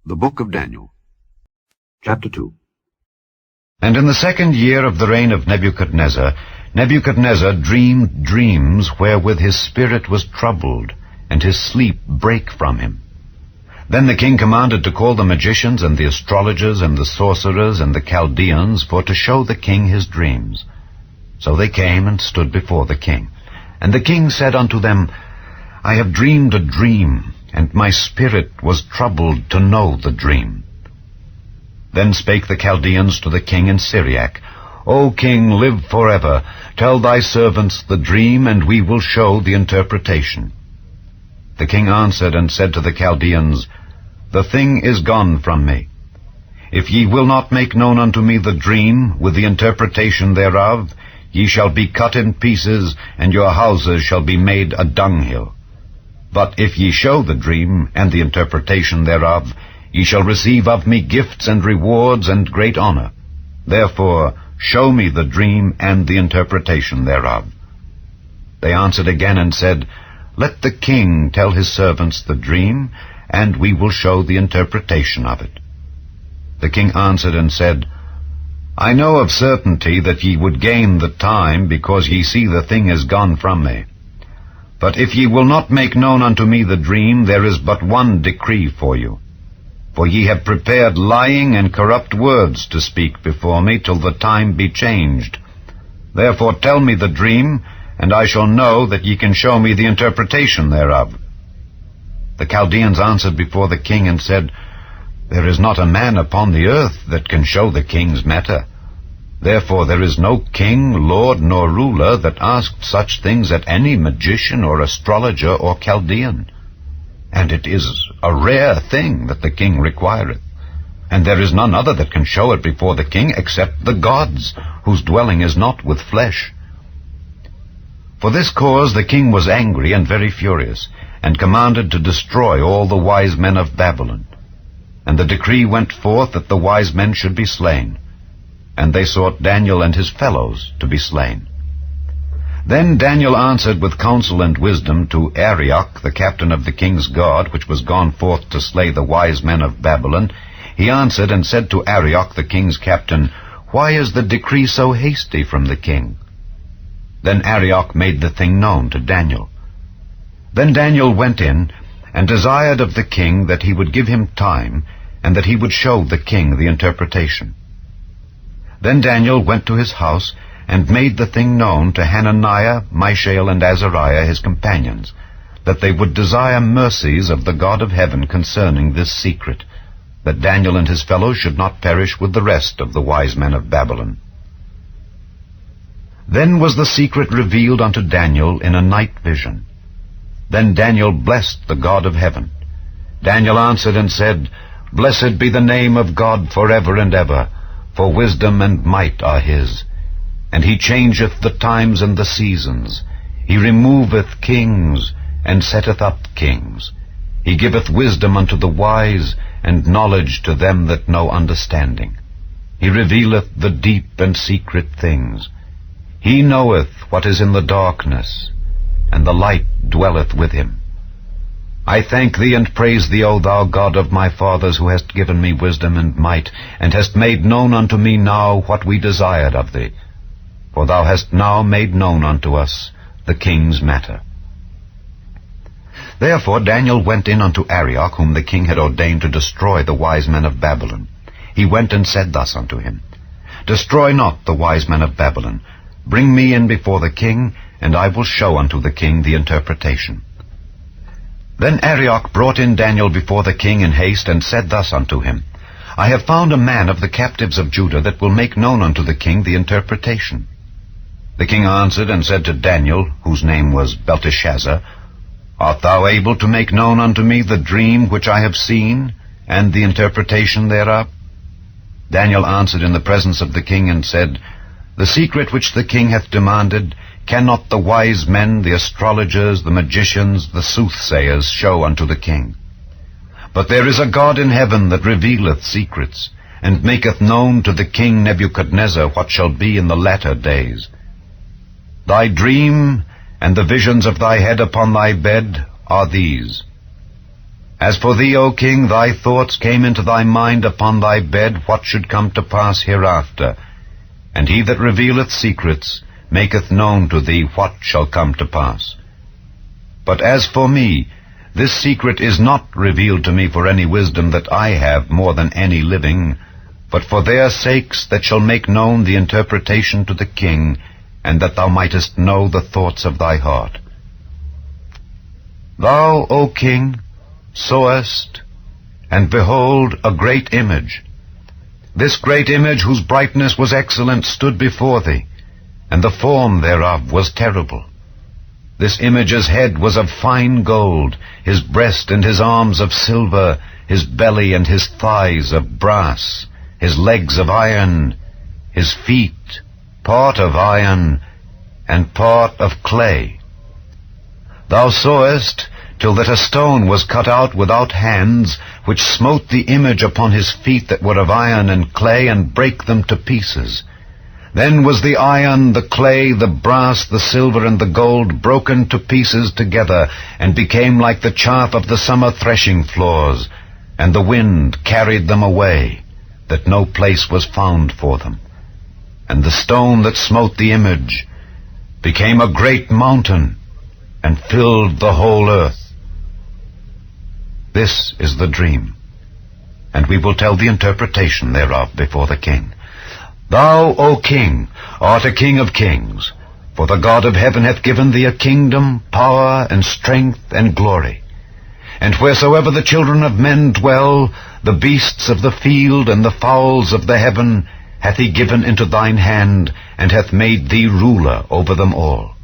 The Book of Daniel, Chapter 2. And in the 2nd year of the reign of Nebuchadnezzar, Nebuchadnezzar dreamed dreams wherewith his spirit was troubled, and his sleep brake from him. Then the king commanded to call the magicians and the astrologers and the sorcerers and the Chaldeans for to show the king his dreams. So they came and stood before the king. And the king said unto them, I have dreamed a dream, and my spirit was troubled to know the dream. Then spake the Chaldeans to the king in Syriac, O king, live forever. Tell thy servants the dream, and we will show the interpretation. The king answered and said to the Chaldeans, The thing is gone from me. If ye will not make known unto me the dream, with the interpretation thereof, ye shall be cut in pieces, and your houses shall be made a dunghill. But if ye show the dream, and the interpretation thereof, ye shall receive of me gifts and rewards and great honor. Therefore show me the dream and the interpretation thereof. They answered again and said, Let the king tell his servants the dream, and we will show the interpretation of it. The king answered and said, I know of certainty that ye would gain the time, because ye see the thing is gone from me. But if ye will not make known unto me the dream, there is but one decree for you. For ye have prepared lying and corrupt words to speak before me till the time be changed. Therefore tell me the dream, and I shall know that ye can show me the interpretation thereof. The Chaldeans answered before the king and said, There is not a man upon the earth that can show the king's matter. Therefore there is no king, lord, nor ruler that asked such things at any magician or astrologer or Chaldean. And it is a rare thing that the king requireth. And there is none other that can show it before the king except the gods, whose dwelling is not with flesh. For this cause the king was angry and very furious, and commanded to destroy all the wise men of Babylon. And the decree went forth that the wise men should be slain. And they sought Daniel and his fellows to be slain. Then Daniel answered with counsel and wisdom to Arioch, the captain of the king's guard, which was gone forth to slay the wise men of Babylon. He answered and said to Arioch, the king's captain, Why is the decree so hasty from the king? Then Arioch made the thing known to Daniel. Then Daniel went in, and desired of the king that he would give him time, and that he would show the king the interpretation. Then Daniel went to his house, and made the thing known to Hananiah, Mishael, and Azariah his companions, that they would desire mercies of the God of heaven concerning this secret, that Daniel and his fellows should not perish with the rest of the wise men of Babylon. Then was the secret revealed unto Daniel in a night vision. Then Daniel blessed the God of heaven. Daniel answered and said, Blessed be the name of God forever and ever, for wisdom and might are his. And he changeth the times and the seasons. He removeth kings, and setteth up kings. He giveth wisdom unto the wise, and knowledge to them that know understanding. He revealeth the deep and secret things. He knoweth what is in the darkness, and the light dwelleth with him. I thank thee and praise thee, O thou God of my fathers, who hast given me wisdom and might, and hast made known unto me now what we desired of thee. For thou hast now made known unto us the king's matter. Therefore Daniel went in unto Arioch, whom the king had ordained to destroy the wise men of Babylon. He went and said thus unto him, Destroy not the wise men of Babylon. Bring me in before the king, and I will show unto the king the interpretation. Then Arioch brought in Daniel before the king in haste, and said thus unto him, I have found a man of the captives of Judah that will make known unto the king the interpretation. The king answered and said to Daniel, whose name was Belteshazzar, Art thou able to make known unto me the dream which I have seen, and the interpretation thereof? Daniel answered in the presence of the king and said, The secret which the king hath demanded cannot the wise men, the astrologers, the magicians, the soothsayers show unto the king. But there is a God in heaven that revealeth secrets, and maketh known to the king Nebuchadnezzar what shall be in the latter days. Thy dream and the visions of thy head upon thy bed are these. As for thee, O king, thy thoughts came into thy mind upon thy bed what should come to pass hereafter. And he that revealeth secrets maketh known to thee what shall come to pass. But as for me, this secret is not revealed to me for any wisdom that I have more than any living, but for their sakes that shall make known the interpretation to the king, and that thou mightest know the thoughts of thy heart. Thou, O king, sawest, and behold, a great image. This great image, whose brightness was excellent, stood before thee, and the form thereof was terrible. This image's head was of fine gold, his breast and his arms of silver, his belly and his thighs of brass, his legs of iron, his feet part of iron, and part of clay. Thou sawest, till that a stone was cut out without hands, which smote the image upon his feet that were of iron and clay, and brake them to pieces. Then was the iron, the clay, the brass, the silver, and the gold broken to pieces together, and became like the chaff of the summer threshing floors, and the wind carried them away, that no place was found for them. And the stone that smote the image became a great mountain, and filled the whole earth. This is the dream, and we will tell the interpretation thereof before the king. Thou, O king, art a king of kings, for the God of heaven hath given thee a kingdom, power, and strength, and glory. And wheresoever the children of men dwell, the beasts of the field and the fowls of the heaven hath he given into thine hand, and hath made thee ruler over them all.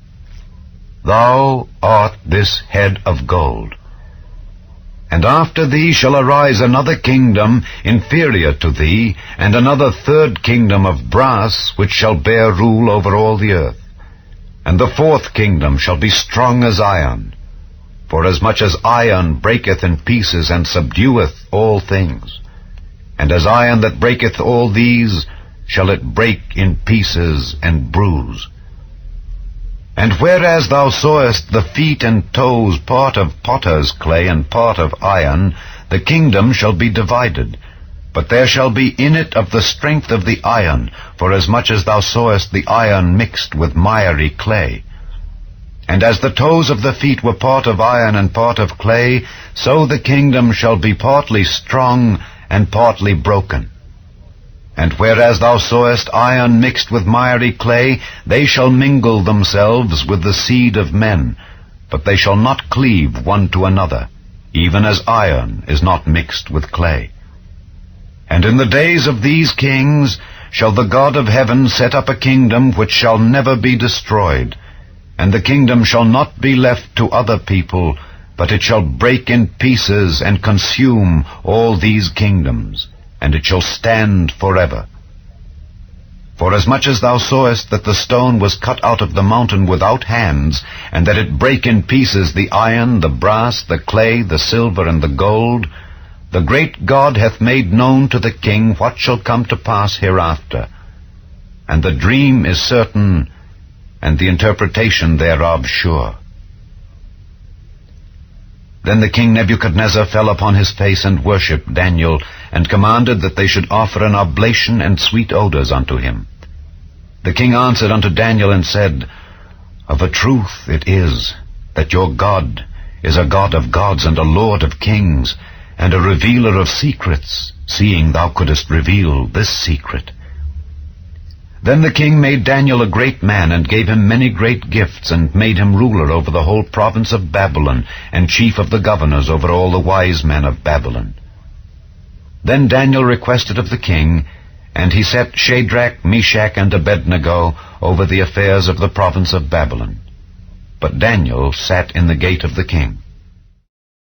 Thou art this head of gold. And after thee shall arise another kingdom inferior to thee, and another third kingdom of brass, which shall bear rule over all the earth. And the fourth kingdom shall be strong as iron, forasmuch as iron breaketh in pieces, and subdueth all things. And as iron that breaketh all these, shall it break in pieces and bruise. And whereas thou sawest the feet and toes part of potter's clay and part of iron, the kingdom shall be divided. But there shall be in it of the strength of the iron, forasmuch as thou sawest the iron mixed with miry clay. And as the toes of the feet were part of iron and part of clay, so the kingdom shall be partly strong and partly broken. And whereas thou sawest iron mixed with miry clay, they shall mingle themselves with the seed of men, but they shall not cleave one to another, even as iron is not mixed with clay. And in the days of these kings shall the God of heaven set up a kingdom which shall never be destroyed, and the kingdom shall not be left to other people, but it shall break in pieces and consume all these kingdoms, and it shall stand forever. Forasmuch as thou sawest that the stone was cut out of the mountain without hands, and that it brake in pieces the iron, the brass, the clay, the silver, and the gold, the great God hath made known to the king what shall come to pass hereafter. And the dream is certain, and the interpretation thereof sure. Then the king Nebuchadnezzar fell upon his face and worshipped Daniel, and commanded that they should offer an oblation and sweet odors unto him. The king answered unto Daniel and said, Of a truth it is that your God is a God of gods and a Lord of kings, and a revealer of secrets, seeing thou couldest reveal this secret. Then the king made Daniel a great man, and gave him many great gifts, and made him ruler over the whole province of Babylon, and chief of the governors over all the wise men of Babylon. Then Daniel requested of the king, and he set Shadrach, Meshach, and Abednego over the affairs of the province of Babylon. But Daniel sat in the gate of the king.